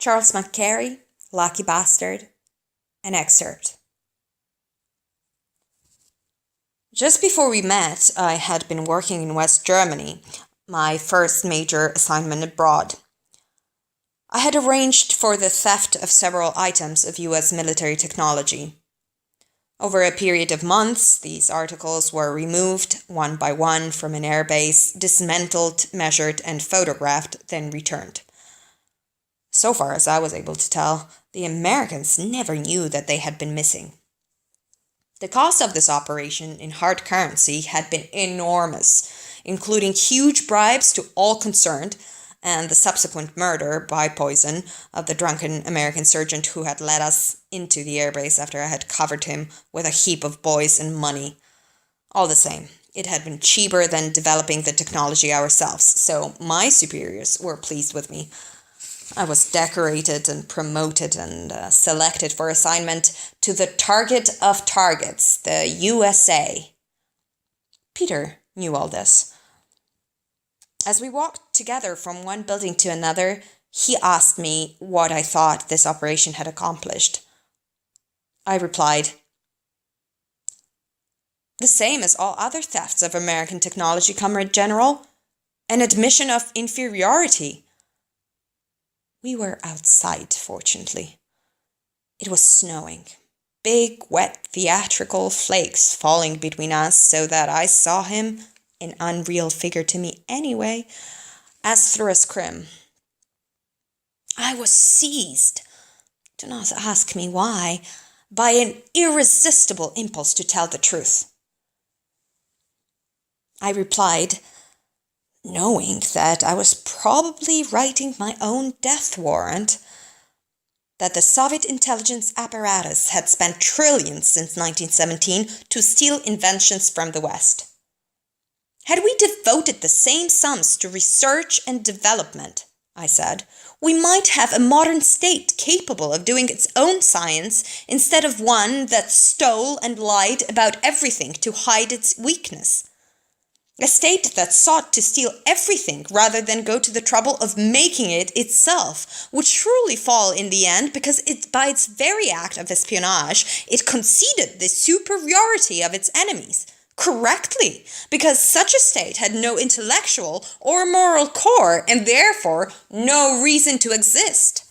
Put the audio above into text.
Charles McCarry, Lucky Bastard, an excerpt. Just before we met, I had been working in West Germany, my first major assignment abroad. I had arranged for the theft of several items of US military technology. Over a period of months, these articles were removed one by one from an airbase, dismantled, measured, and photographed, then returned. So far as I was able to tell, the Americans never knew that they had been missing. The cost of this operation in hard currency had been enormous, including huge bribes to all concerned, and the subsequent murder by poison of the drunken American sergeant who had led us into the airbase after I had covered him with a heap of boys and money. All the same, it had been cheaper than developing the technology ourselves, so my superiors were pleased with me. I was decorated and promoted and selected for assignment to the target of targets, the USA. Peter knew all this. As we walked together from one building to another, he asked me what I thought this operation had accomplished. I replied, "The same as all other thefts of American technology, Comrade General, an admission of inferiority." We were outside, fortunately. It was snowing, big, wet, theatrical flakes falling between us so that I saw him, an unreal figure to me anyway, as through a scrim. I was seized, do not ask me why, by an irresistible impulse to tell the truth. I replied, knowing that I was probably writing my own death warrant, that the Soviet intelligence apparatus had spent trillions since 1917 to steal inventions from the West. Had we devoted the same sums to research and development, I said, we might have a modern state capable of doing its own science instead of one that stole and lied about everything to hide its weakness. A state that sought to steal everything rather than go to the trouble of making it itself would surely fall in the end because by its very act of espionage, it conceded the superiority of its enemies. Correctly, because such a state had no intellectual or moral core and therefore no reason to exist.